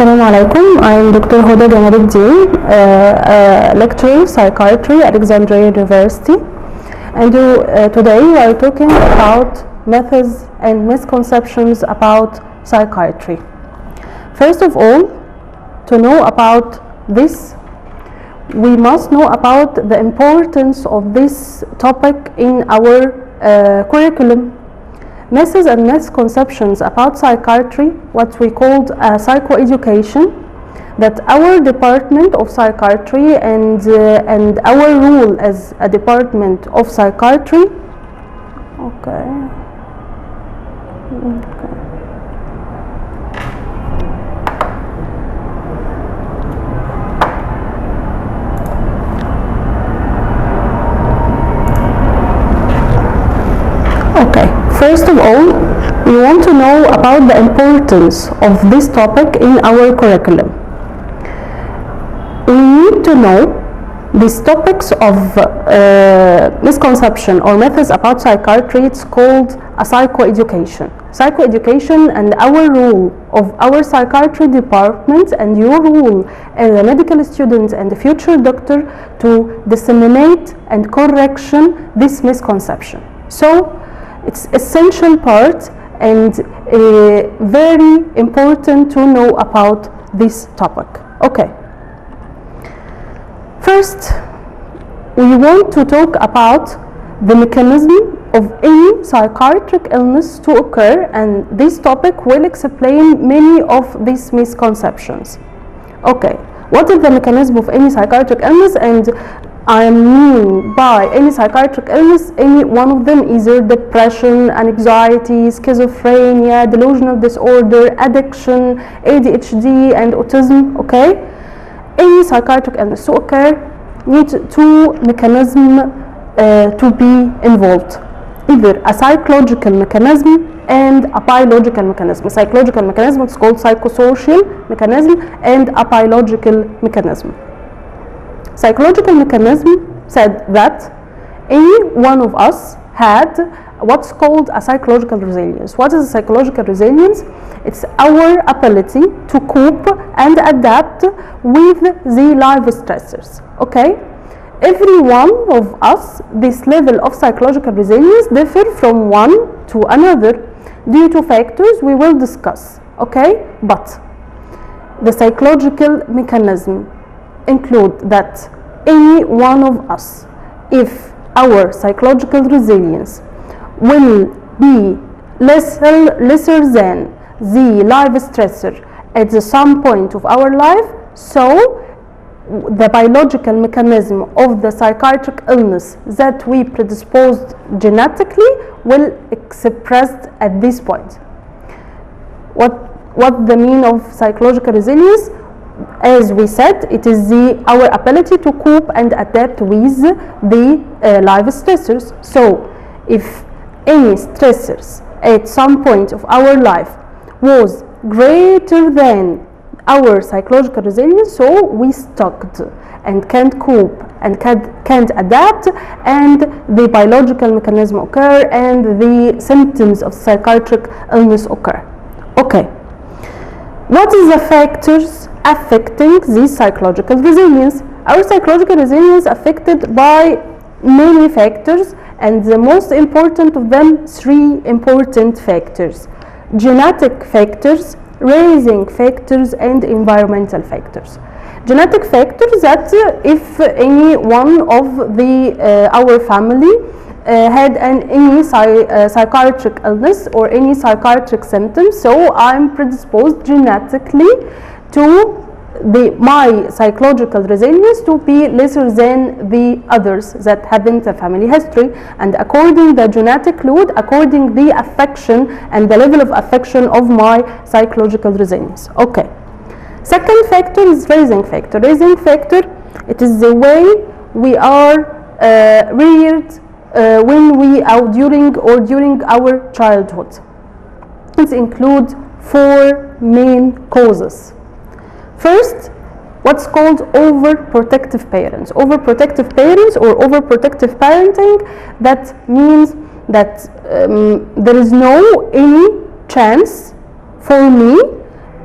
Assalamu alaikum. I am Dr Hoda Gamal Eldin, lecturer psychiatry at Alexandria University, and today we are talking about methods and misconceptions about psychiatry. First of all, to know about this, we must know about the importance of this topic in our curriculum. Methods and misconceptions about psychiatry, what we called psychoeducation, that our department of psychiatry and our role as a department of psychiatry. First of all, we want to know about the importance of this topic in our curriculum. We need to know these topics of misconception or methods about psychiatry. It's called a psychoeducation. Psychoeducation and our role of our psychiatry department and your role as a medical student and a future doctor to disseminate and correction this misconception. So it's essential part and very important to know about this topic. Okay. First, we want to talk about the mechanism of any psychiatric illness to occur, and this topic will explain many of these misconceptions. Okay, what is the mechanism of any psychiatric illness? And I mean by any psychiatric illness, any one of them, either depression, anxiety, schizophrenia, delusional disorder, addiction, ADHD, and autism. Okay, any psychiatric illness to occur needs two mechanisms to be involved, either a psychological mechanism and a biological mechanism. A psychological mechanism is called psychosocial mechanism, and a biological mechanism. Psychological mechanism said that any one of us had what's called a psychological resilience. What is a psychological resilience? It's our ability to cope and adapt with the life stressors. Okay? Every one of us, this level of psychological resilience differ from one to another due to factors we will discuss. Okay? But the psychological mechanism include that any one of us, if our psychological resilience will be lesser than the life stressor at some point of our life, so the biological mechanism of the psychiatric illness that we predisposed genetically will expressed at this point. What the mean of psychological resilience? As we said, it is our ability to cope and adapt with the life stressors. So if any stressors at some point of our life was greater than our psychological resilience, so we stuck and can't cope and can't adapt, and the biological mechanism occur and the symptoms of psychiatric illness occur. Okay, what is the factors affecting this psychological resilience? Our psychological resilience affected by many factors, and the most important of them, three important factors: genetic factors, raising factors, and environmental factors. Genetic factors, that if any one of our family had any psychiatric illness or any psychiatric symptoms, so I'm predisposed genetically to my psychological resilience to be lesser than the others that haven't a family history, and according the genetic load, according the affection and the level of affection of my psychological resilience. Okay. Second factor is raising factor. Raising factor, it is the way we are reared when we are during our childhood. It includes four main causes. First, what's called overprotective parents. Overprotective parents or overprotective parenting, that means that there is no any chance for me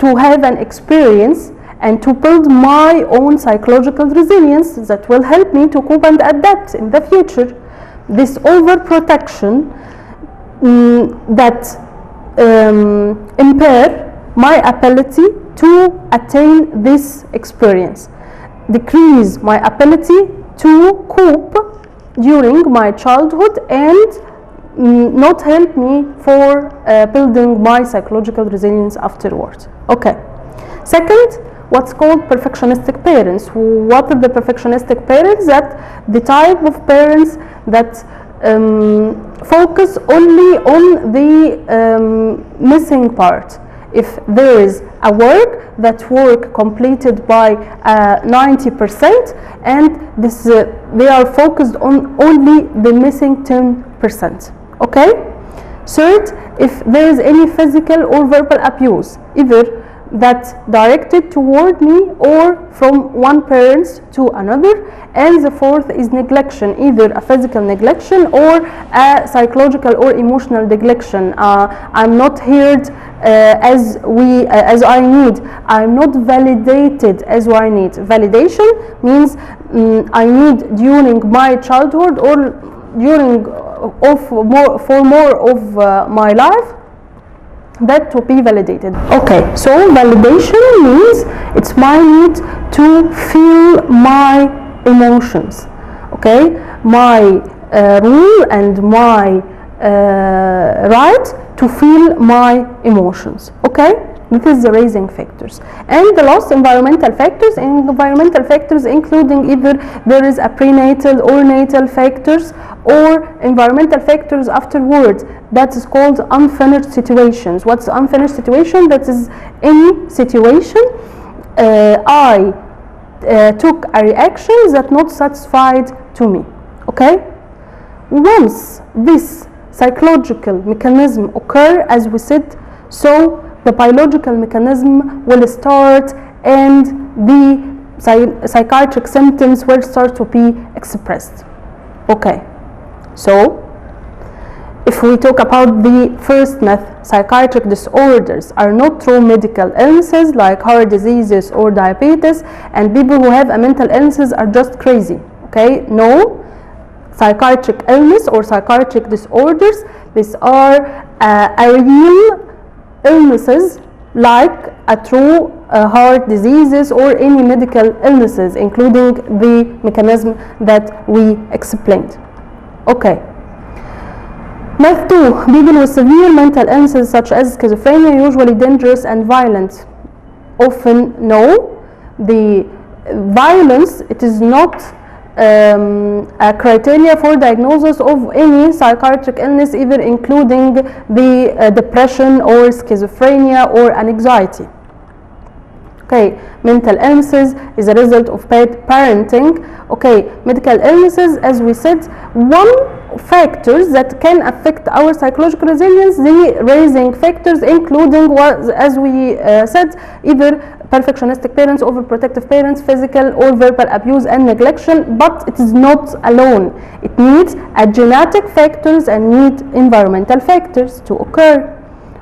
to have an experience and to build my own psychological resilience that will help me to cope and adapt in the future. This overprotection that impair my ability to attain this experience, decrease my ability to cope during my childhood, and not help me for building my psychological resilience afterwards. Okay. Second, what's called perfectionistic parents. What are the perfectionistic parents? That the type of parents that focus only on the missing part. If there is a work, that work completed by 90%, and this they are focused on only the missing 10%. Okay. Third, if there is any physical or verbal abuse, either that directed toward me or from one parent to another. And the fourth is neglection, either a physical neglection or a psychological or emotional neglection. I'm not heard as I need. I'm not validated as I need. Validation means I need during my childhood or during for more of my life, that to be validated. Okay, so validation means it's my need to feel my emotions. Okay, my rule and my right to feel my emotions. Okay, this is the raising factors. And the last, environmental factors. Environmental factors including either there is a prenatal or natal factors, or environmental factors afterwards. That is called unfinished situations. What's unfinished situation? That is any situation I took a reaction that not satisfied to me. Okay. Once this psychological mechanism occur, as we said, so the biological mechanism will start and the psychiatric symptoms will start to be expressed. Okay. So, if we talk about the first myth, psychiatric disorders are not true medical illnesses like heart diseases or diabetes, and people who have a mental illnesses are just crazy. Okay, no, psychiatric illness or psychiatric disorders, these are real illnesses like a true heart diseases or any medical illnesses, including the mechanism that we explained. Okay. Myth 2. People with severe mental illnesses such as schizophrenia, usually dangerous and violent. Often no. The violence, it is not a criteria for diagnosis of any psychiatric illness, either including the depression or schizophrenia or anxiety. Okay, mental illnesses is a result of bad parenting. Okay, medical illnesses, as we said, one factors that can affect our psychological resilience, the raising factors, including what, as we said, either perfectionistic parents, overprotective parents, physical or verbal abuse and neglection, but it is not alone. It needs a genetic factors and need environmental factors to occur.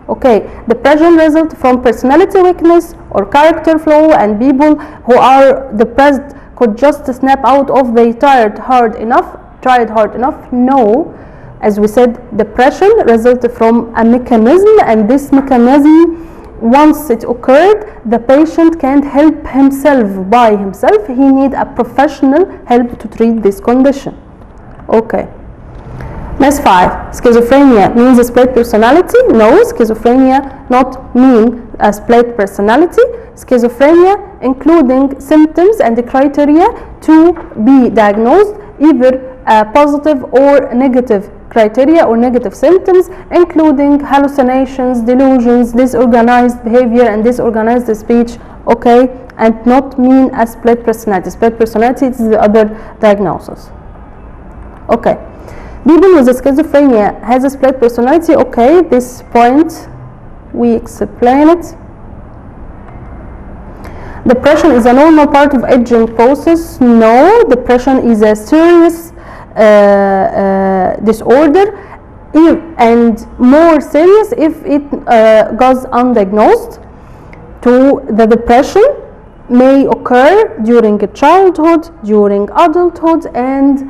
Okay, depression results from personality weakness or character flaw, and people who are depressed could just snap out of they tried hard enough. No, as we said, depression results from a mechanism, and this mechanism, once it occurred, the patient can't help himself by himself. He needs a professional help to treat this condition. Okay. Myth 5. Schizophrenia means a split personality. No, schizophrenia not mean a split personality. Schizophrenia including symptoms and the criteria to be diagnosed, either positive or negative criteria or negative symptoms, including hallucinations, delusions, disorganized behavior and disorganized speech. Okay, and not mean a split personality. Split personality is the other diagnosis. Okay. People with schizophrenia has a split personality. Okay, this point we explain it. Depression is a normal part of aging process. No, depression is a serious disorder, and more serious if it goes undiagnosed. to the depression may occur during childhood, during adulthood, and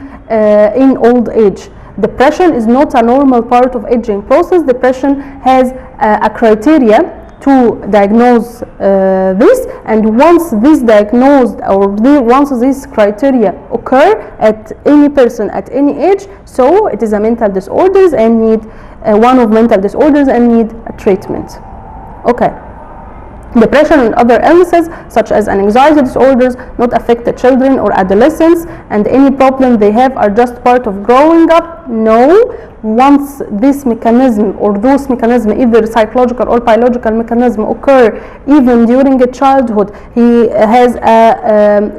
in old age. Depression is not a normal part of aging process. Depression has a criteria to diagnose this, and once this diagnosed or once these criteria occur at any person at any age, so it is a mental disorders and need one of mental disorders and need a treatment. Okay. Depression and other illnesses such as anxiety disorders not affect the children or adolescents, and any problem they have are just part of growing up. No, once this mechanism or those mechanisms, either psychological or biological mechanism, occur even during a childhood, he has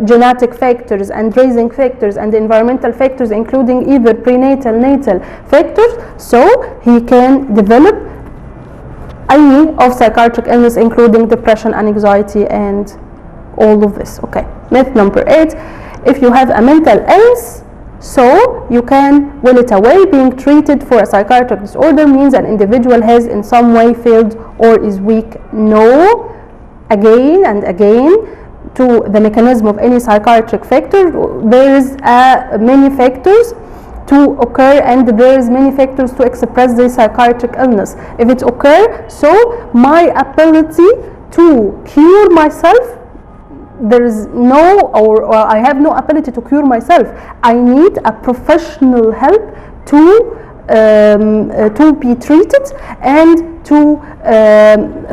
genetic factors and raising factors and environmental factors, including either prenatal, natal factors, so he can develop any of psychiatric illness, including depression, anxiety, and all of this. Okay. Myth number 8: if you have a mental illness, so you can will it away. Being treated for a psychiatric disorder means an individual has in some way failed or is weak. No. Again and again, to the mechanism of any psychiatric factor, there is many factors to occur, and there is many factors to express the psychiatric illness. If it occurs, so my ability to cure myself, there is no, or I have no ability to cure myself. I need a professional help to be treated and to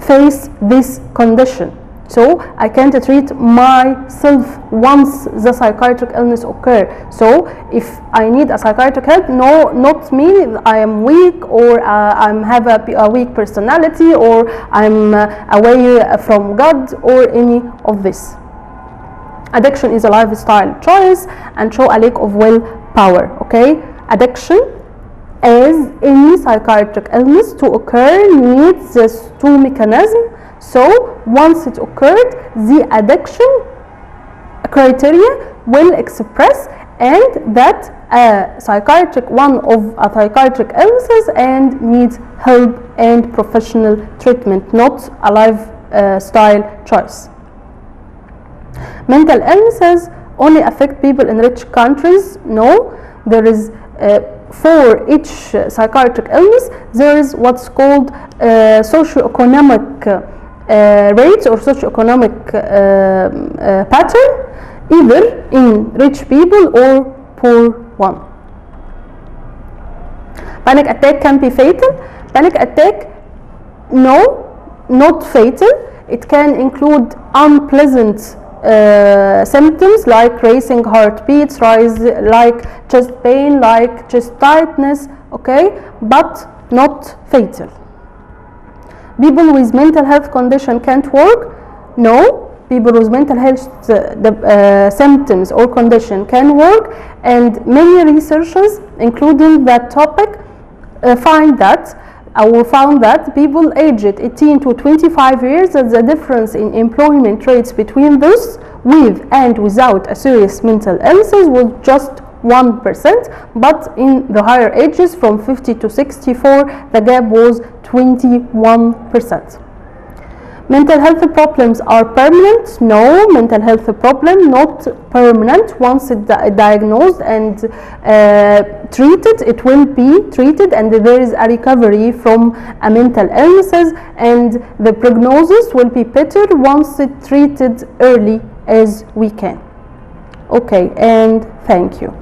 face this condition. So I can't treat myself once the psychiatric illness occurs. So if I need a psychiatric help, no, not me, I am weak, or I have a weak personality, or I'm away from God, or any of this. Addiction is a lifestyle choice and show a lack of willpower. Okay, addiction, as any psychiatric illness to occur, needs these two mechanisms. So once it occurred, the addiction criteria will express, and that one of a psychiatric illnesses and needs help and professional treatment, not a lifestyle choice. Mental illnesses only affect people in rich countries. No, there is for each psychiatric illness there is what's called socioeconomic rates or socioeconomic pattern, either in rich people or poor one. Panic attack can be fatal. Panic attack, no, not fatal. It can include unpleasant symptoms like racing heartbeats, like chest pain, like chest tightness, okay, but not fatal. People with mental health condition can't work. No, people with mental health symptoms or condition can work, and many researchers, including that topic, found that people aged 18 to 25 years, that the difference in employment rates between those with and without a serious mental illnesses was just 1%, but in the higher ages from 50 to 64 the gap was 21%. Mental health problems are permanent. No, mental health problem not permanent. Once it diagnosed and treated, it will be treated, and there is a recovery from a mental illnesses, and the prognosis will be better once it treated early as we can. Okay, and thank you.